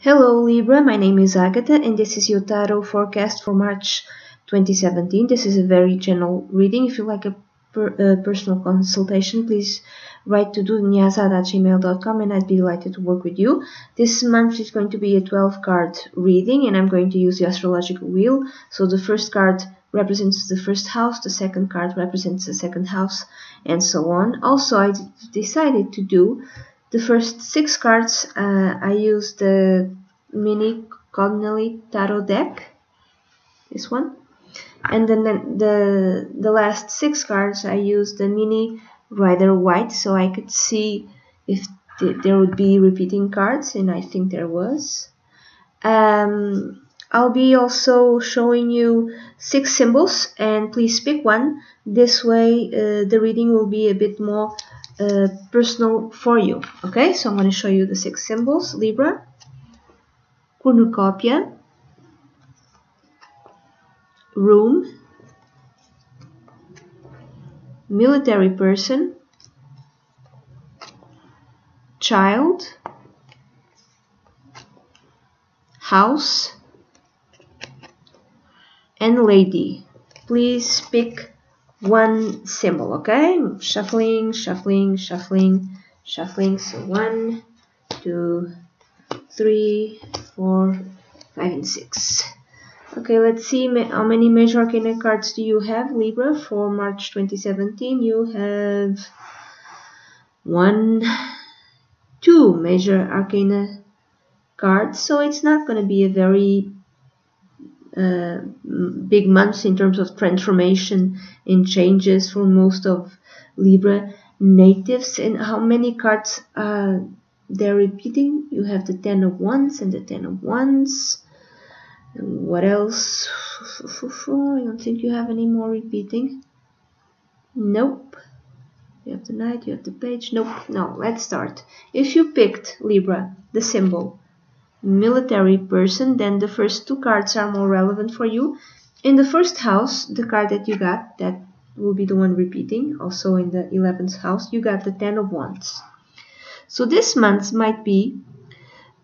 Hello Libra, my name is Agatha and this is your tarot forecast for March 2017. This is a very general reading. If you like a personal consultation, please write to dunyazade@gmail.com and I'd be delighted to work with you. This month is going to be a 12-card reading and I'm going to use the astrological wheel. So the first card represents the first house, the second card represents the second house, and so on. Also, I decided to do the first 6 cards. I used the mini Connelly tarot deck, this one, and then the last 6 cards I used the mini Rider White, so I could see if there would be repeating cards, and I think there was. I'll be also showing you 6 symbols, and please pick one. This way the reading will be a bit more personal for you. Okay, so I'm going to show you the 6 symbols. Libra, cornucopia, room, military person, child, house, and lady. Please pick one symbol. Okay, shuffling. So 1, 2, 3, 4, 5, and 6. Okay, let's see how many major arcana cards do you have, Libra, for March 2017. You have 2 major arcana cards, so it's not going to be a very big month in terms of transformation and changes for most of Libra natives. And how many cards they're repeating? You have the 10 of Wands and the 10 of Wands. And what else? I don't think you have any more repeating. Nope. You have the Knight, you have the Page. Nope. No, let's start. If you picked, Libra, the symbol military person, then the first 2 cards are more relevant for you. In the first house, the card that you got, that will be the one repeating. Also in the 11th house, you got the 10 of Wands. So this month might be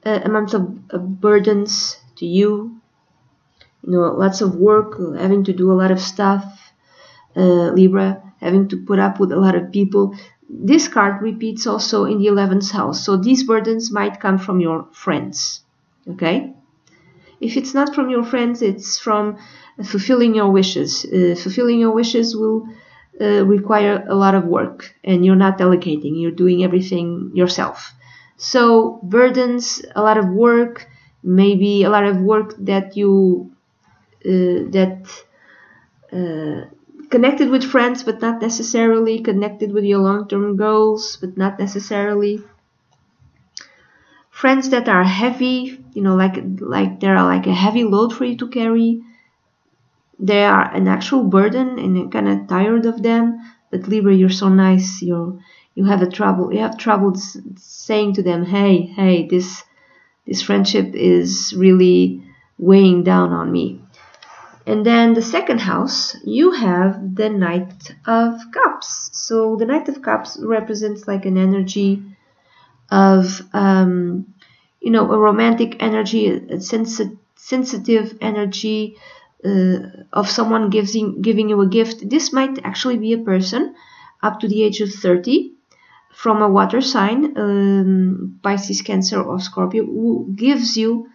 a month of burdens to you. You know, lots of work, having to do a lot of stuff, Libra, having to put up with a lot of people. This card repeats also in the 11th house, so these burdens might come from your friends, okay? If it's not from your friends, it's from fulfilling your wishes. Fulfilling your wishes will require a lot of work, and you're not delegating, you're doing everything yourself. So burdens, a lot of work, maybe a lot of work that you connected with friends, but not necessarily connected with your long-term goals, but not necessarily friends that are heavy, you know, like they are like a heavy load for you to carry. They are an actual burden and you're kind of tired of them. But Libra, you're so nice. You have trouble saying to them, hey, this friendship is really weighing down on me. And then the second house, you have the Knight of Cups. So the Knight of Cups represents like an energy of, you know, a romantic energy, a sensitive energy of someone giving you a gift. This might actually be a person up to the age of 30 from a water sign, Pisces, Cancer, or Scorpio, who gives you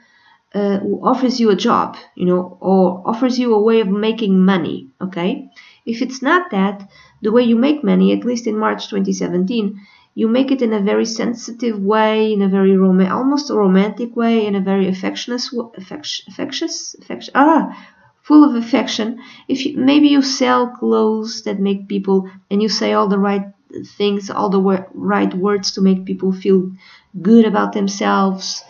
who offers you a job, you know, or offers you a way of making money, okay? If it's not that, the way you make money, at least in March 2017, you make it in a very sensitive way, in a very almost a romantic way, in a very full of affection. Maybe you sell clothes that make people, and you say all the right things, all the right words to make people feel good about themselves.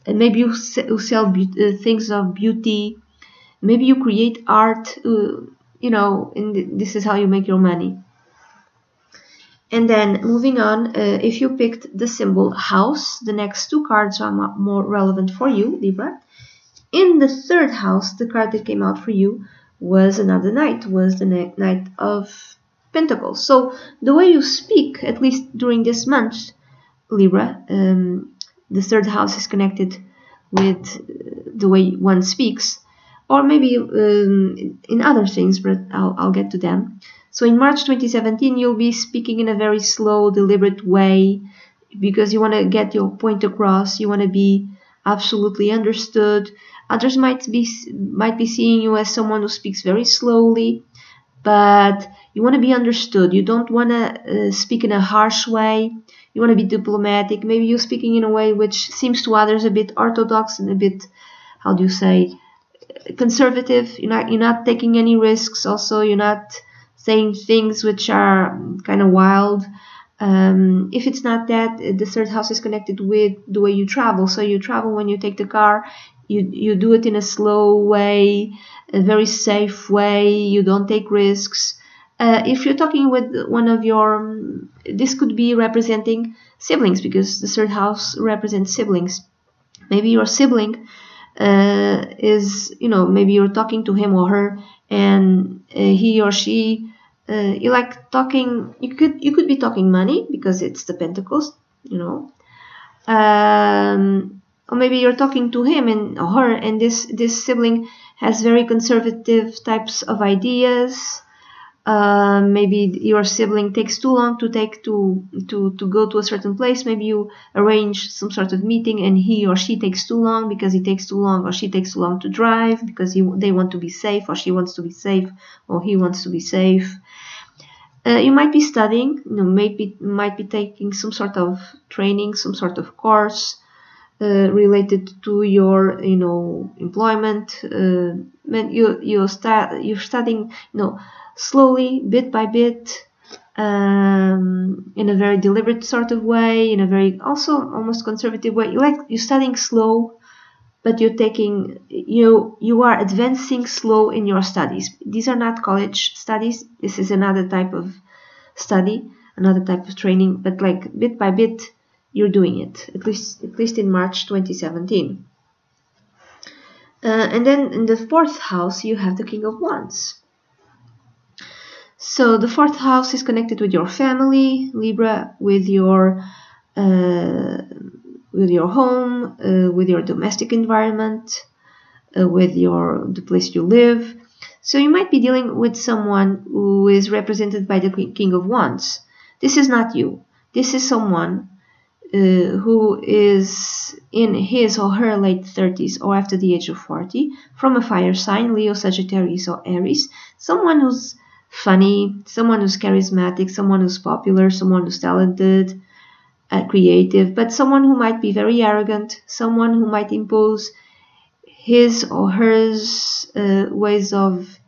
And maybe you sell things of beauty. Maybe you create art, you know, and this is how you make your money. And then moving on, if you picked the symbol house, the next 2 cards are more relevant for you, Libra. In the 3rd house, the card that came out for you was another Knight, was the Knight of Pentacles. So the way you speak, at least during this month, Libra, the 3rd house is connected with the way one speaks, or maybe in other things, but I'll get to them. So in March 2017, you'll be speaking in a very slow, deliberate way because you want to get your point across. You want to be absolutely understood. Others might be seeing you as someone who speaks very slowly, but you want to be understood. You don't want to speak in a harsh way. You want to be diplomatic. Maybe you're speaking in a way which seems to others a bit orthodox and a bit, how do you say, conservative. You're not taking any risks. Also, you're not saying things which are kind of wild. If it's not that, the third house is connected with the way you travel. So you travel when you take the car. You do it in a slow way, a very safe way. You don't take risks. If you're talking with one of your, this could be representing siblings, because the third house represents siblings. Maybe your sibling is, maybe you're talking to him or her, and he or she, you like talking. You could be talking money because it's the Pentacles, or maybe you're talking to him or her, and this sibling has very conservative types of ideas. Maybe your sibling takes too long to go to a certain place. Maybe you arrange some sort of meeting and he or she takes too long because he takes too long or she takes too long to drive because they want to be safe, or she wants to be safe, or he wants to be safe. You might be studying, might be taking some sort of training, some sort of course related to your, employment. You're studying, slowly, bit by bit, in a very deliberate sort of way, in a very also almost conservative way. You're studying slow, but you are advancing slow in your studies. These are not college studies. This is another type of study, another type of training, but like bit by bit, you're doing it, at least in March 2017. And then in the fourth house, you have the King of Wands. So the fourth house is connected with your family, Libra, with your home, with your domestic environment, with the place you live. So you might be dealing with someone who is represented by the King of Wands. This is not you. This is someone who is in his or her late 30s or after the age of 40, from a fire sign, Leo, Sagittarius, or Aries. Someone who's funny, someone who's charismatic, someone who's popular, someone who's talented, creative, but someone who might be very arrogant, someone who might impose his or hers ways of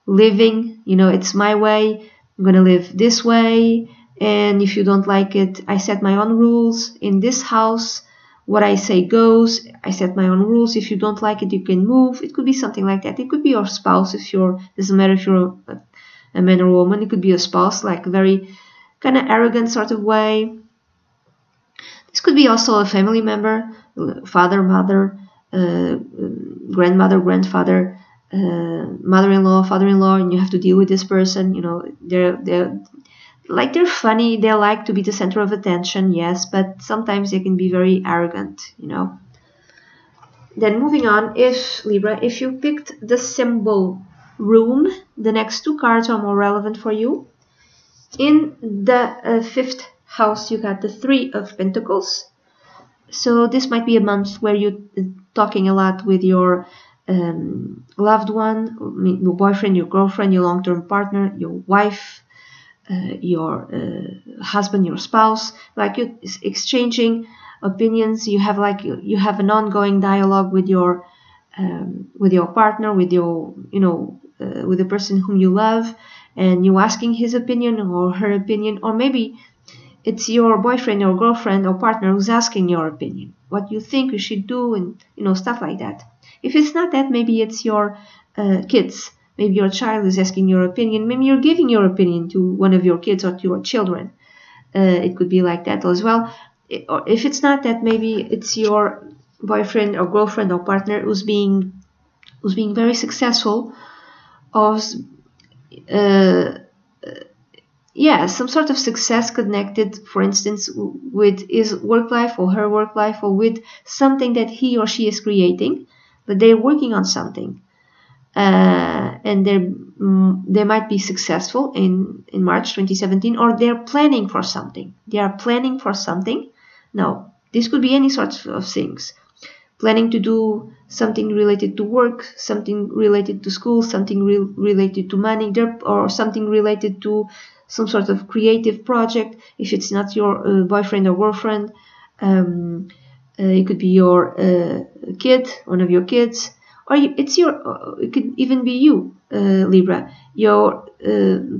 living. It's my way, I'm going to live this way, and if you don't like it, I set my own rules. In this house, what I say goes. I set my own rules. If you don't like it, you can move. It could be something like that. It could be your spouse, doesn't matter if you're a man or a woman. It could be a spouse, like a very kind of arrogant sort of way. This could be also a family member, father, mother, grandmother, grandfather, mother-in-law, father-in-law, and you have to deal with this person. They're funny. They like to be the center of attention, yes, but sometimes they can be very arrogant. Then moving on, if you picked the symbol room, the next two cards are more relevant for you. In the fifth house, you got the Three of Pentacles. So this might be a month where you're talking a lot with your loved one, your boyfriend, your girlfriend, your long-term partner, your wife, your husband, your spouse. Like you're exchanging opinions. You have an ongoing dialogue with your partner, with the person whom you love, and you asking his opinion or her opinion, or maybe it's your boyfriend or girlfriend or partner who's asking your opinion, what you think you should do, and stuff like that. If it's not that, maybe it's your kids. Maybe your child is asking your opinion. Maybe you're giving your opinion to one of your kids or to your children. It could be like that as well. Or if it's not that, maybe it's your boyfriend or girlfriend or partner who's being very successful, or yeah, some sort of success connected, for instance, with his work life or her work life, or with something that he or she is creating, but they're working on something. And they might be successful in March 2017, or they're planning for something. They are planning for something. Now, this could be any sort of things. Planning to do something related to work, something related to school, something related to money, or something related to some sort of creative project. If it's not your boyfriend or girlfriend, it could be your kid, one of your kids, or it could even be you, Libra. You're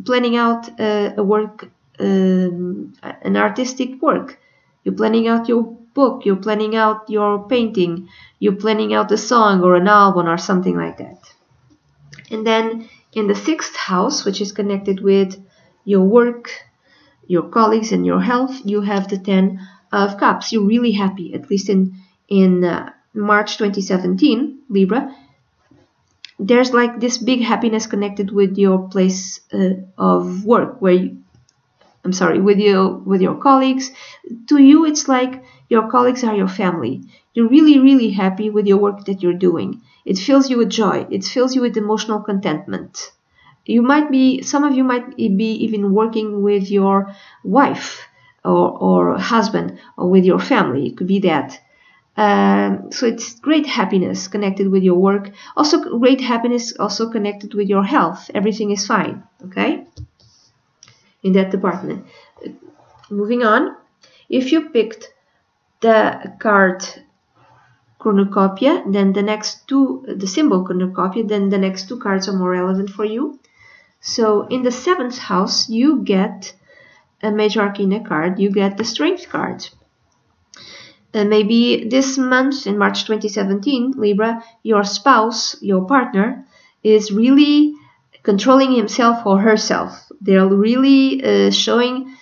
planning out a work, an artistic work. You're planning out your book, you're planning out your painting, you're planning out a song or an album or something like that. And then in the 6th house, which is connected with your work, your colleagues, and your health, you have the 10 of Cups. You're really happy, at least in March 2017, Libra. There's like this big happiness connected with your place of work, with your colleagues. To you, it's like your colleagues are your family. You're really, really happy with your work that you're doing. It fills you with joy. It fills you with emotional contentment. Some of you might be even working with your wife or husband, or with your family. It could be that. So it's great happiness connected with your work. Also great happiness also connected with your health. Everything is fine, okay? In that department. Moving on, if you picked the card cornucopia, then the symbol cornucopia, then the next 2 cards are more relevant for you. So in the 7th house, you get a major arcana card, you get the Strength card. Maybe this month, in March 2017, Libra, your spouse, your partner, is really controlling himself or herself. They're really showing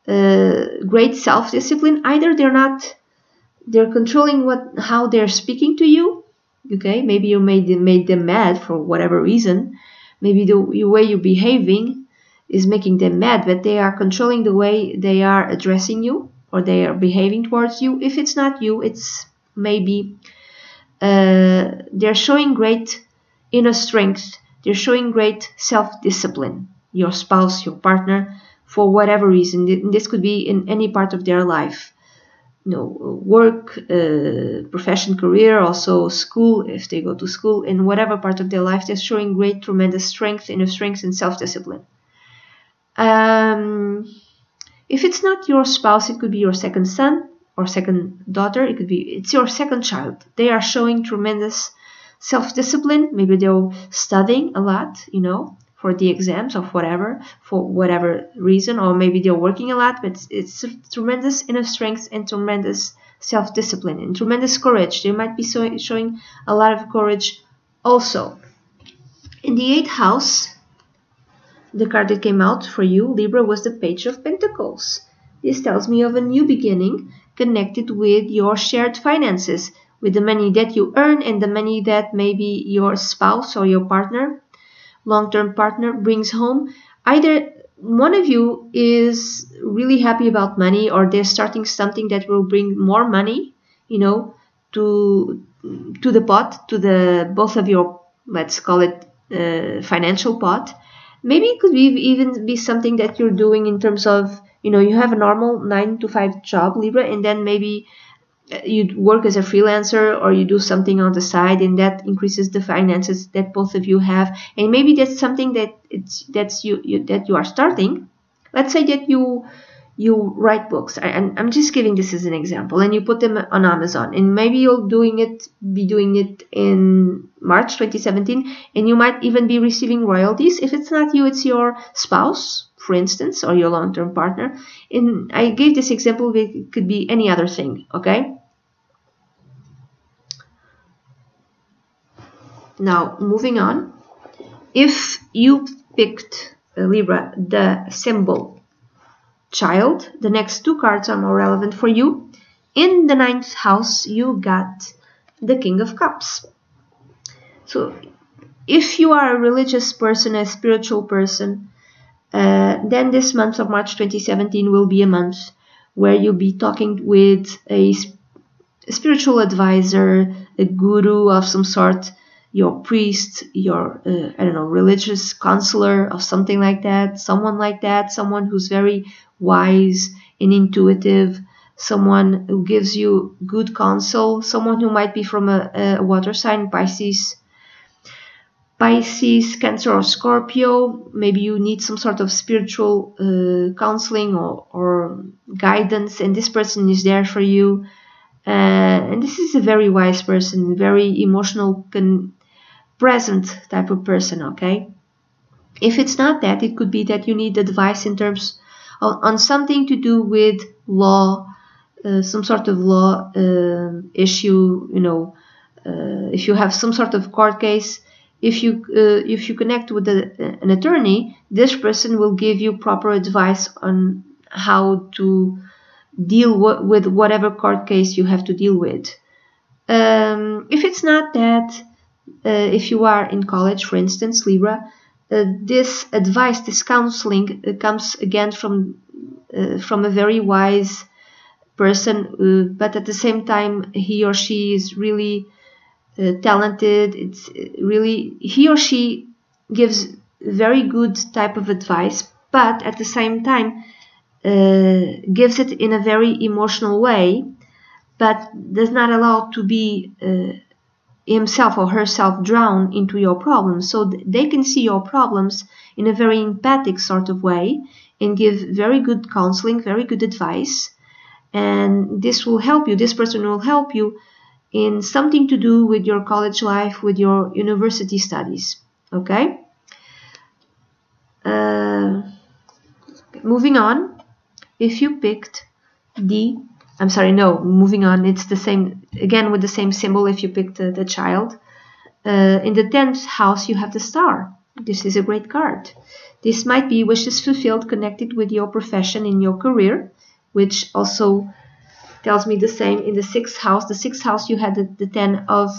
great self-discipline. Either they're controlling how they're speaking to you. Okay, maybe you made them mad for whatever reason. Maybe the way you're behaving is making them mad, but they are controlling the way they are addressing you, or they are behaving towards you. If it's not you, it's maybe they're showing great inner strength. They're showing great self-discipline. Your spouse, your partner, for whatever reason. This could be in any part of their life. Work, profession, career, also school, if they go to school. In whatever part of their life, they're showing great, tremendous strength, inner strength, and self-discipline. If it's not your spouse, it could be your second son or second daughter. It's your second child. They are showing tremendous self-discipline. Maybe they're studying a lot, for the exams or for whatever reason, or maybe they're working a lot, but it's tremendous inner strength and tremendous self-discipline and tremendous courage. They might be showing a lot of courage also. In the 8th house, the card that came out for you, Libra, was the Page of Pentacles. This tells me of a new beginning connected with your shared finances, with the money that you earn and the money that maybe your spouse or your partner, long-term partner, brings home. Either one of you is really happy about money, or they're starting something that will bring more money, to the pot, to the both of your, let's call it financial pot. Maybe it could even be something that you're doing in terms of, you have a normal 9-to-5 job, Libra, and then maybe you work as a freelancer, or you do something on the side, and that increases the finances that both of you have. And maybe that's something that you are starting. Let's say that you write books. I'm just giving this as an example, and you put them on Amazon, and maybe you'll be doing it in March 2017, and you might even be receiving royalties. If it's not you, it's your spouse, for instance, or your long-term partner. And I gave this example, it could be any other thing, okay? Now, moving on. If you picked, Libra, the symbol child, the next 2 cards are more relevant for you. In the 9th house, you got the King of Cups. So if you are a religious person, a spiritual person, Then this month of March 2017 will be a month where you'll be talking with a spiritual advisor, a guru of some sort, your priest, your, I don't know, religious counselor or something like that, someone who's very wise and intuitive, someone who gives you good counsel, someone who might be from a water sign, Pisces, Cancer, or Scorpio. Maybe you need some sort of spiritual counseling or guidance, and this person is there for you. And this is a very wise person, very emotional, present type of person, okay? If it's not that, it could be that you need advice in terms on something to do with law, some sort of law issue, you know, if you have some sort of court case. If you connect with an attorney, this person will give you proper advice on how to deal with whatever court case you have to deal with. If it's not that, if you are in college, for instance, Libra, this advice, this counseling comes again from a very wise person, but at the same time, he or she is really talented. It's really, he or she gives very good type of advice, but at the same time gives it in a very emotional way, but does not allow to be himself or herself drown into your problems. So they can see your problems in a very empathic sort of way and give very good counseling, very good advice, and this will help you. This person will help you in something to do with your college life, with your university studies. Okay? Moving on, if you picked moving on, it's the same, again with the same symbol. If you picked the child, in the 10th house you have the star. This is a great card. This might be wishes fulfilled connected with your profession in your career, which also tells me the same in the 6th house. The 6th house you had the 10 of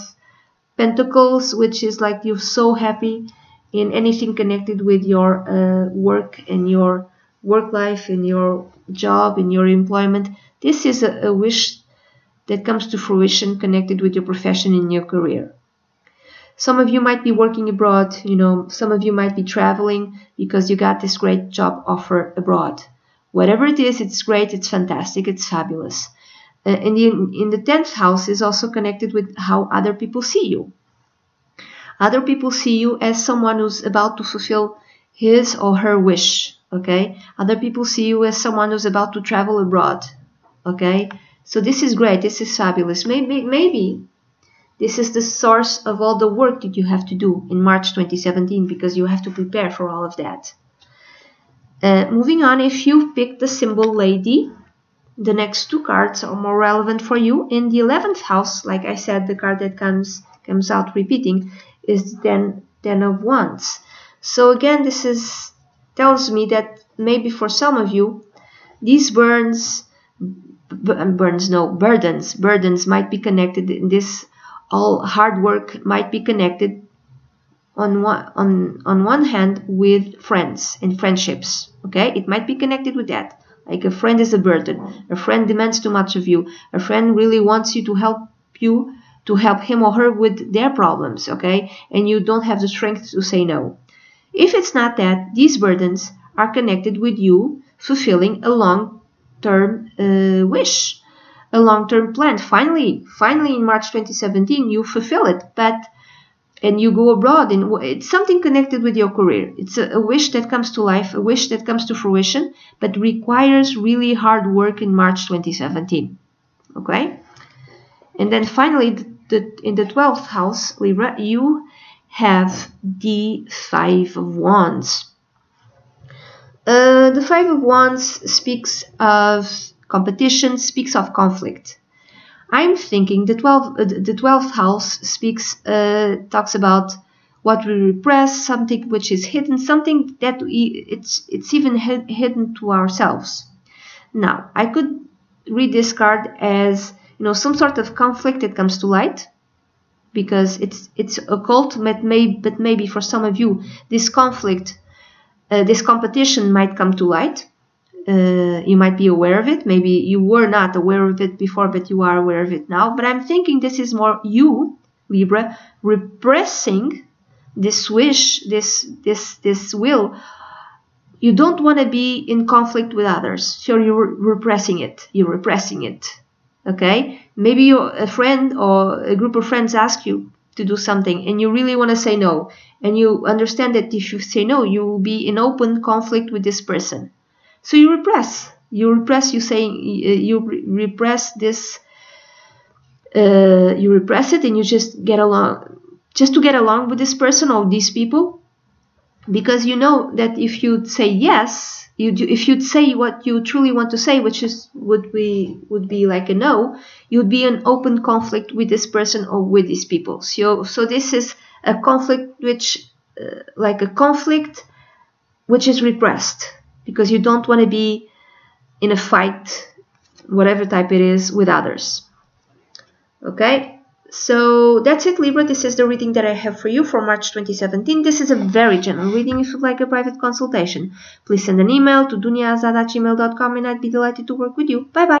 Pentacles, which is like you're so happy in anything connected with your work and your work life, in your job, in your employment. This is a wish that comes to fruition connected with your profession in your career. Some of you might be working abroad, you know, some of you might be traveling because you got this great job offer abroad. Whatever it is, it's great, it's fantastic, it's fabulous. And in the 10th house is also connected with how other people see you. Other people see you as someone who's about to fulfill his or her wish, okay? Other people see you as someone who's about to travel abroad, okay? So this is great, this is fabulous. Maybe this is the source of all the work that you have to do in March 2017, because you have to prepare for all of that. Moving on, if you picked the symbol Lady, the next two cards are more relevant for you. In the 11th house, like I said, the card that comes out repeating is then 10 of Wands. So again, this tells me that maybe for some of you, these burdens might be connected. In this, all hard work might be connected on one hand with friends and friendships. Okay, it might be connected with that. Like a friend is a burden. A friend demands too much of you. A friend really wants you to help him or her with their problems, okay? And you don't have the strength to say no. If it's not that, these burdens are connected with you fulfilling a long-term wish, a long-term plan. Finally in March 2017, you fulfill it, and you go abroad, and it's something connected with your career. It's a wish that comes to life, a wish that comes to fruition, but requires really hard work in March 2017. Okay? And then finally, in the 12th house, Libra, you have the 5 of Wands. The 5 of Wands speaks of competition, speaks of conflict. I'm thinking the 12th house talks about what we repress, something which is hidden, something that it's even hidden to ourselves. Now, I could read this card as, you know, some sort of conflict that comes to light, because it's occult, but maybe for some of you, this conflict this competition might come to light. You might be aware of it. Maybe you were not aware of it before, but you are aware of it now. But I'm thinking this is more you, Libra, repressing this wish, this will. You don't want to be in conflict with others, so you're repressing it. You're repressing it. Okay? Maybe a friend or a group of friends ask you to do something, and you really want to say no, and you understand that if you say no, you will be in open conflict with this person. So you repress. You repress. You repress this. You repress it, and you just get along, just to get along with this person or these people, because you know that if you'd say yes, if you'd say what you truly want to say, which would be like a no, you'd be in open conflict with this person or with these people. So this is a conflict which is repressed, because you don't want to be in a fight, whatever type it is, with others. Okay, so that's it, Libra. This is the reading that I have for you for March 2017. This is a very general reading. If you'd like a private consultation, please send an email to dunyazade@gmail.com, and I'd be delighted to work with you. Bye bye.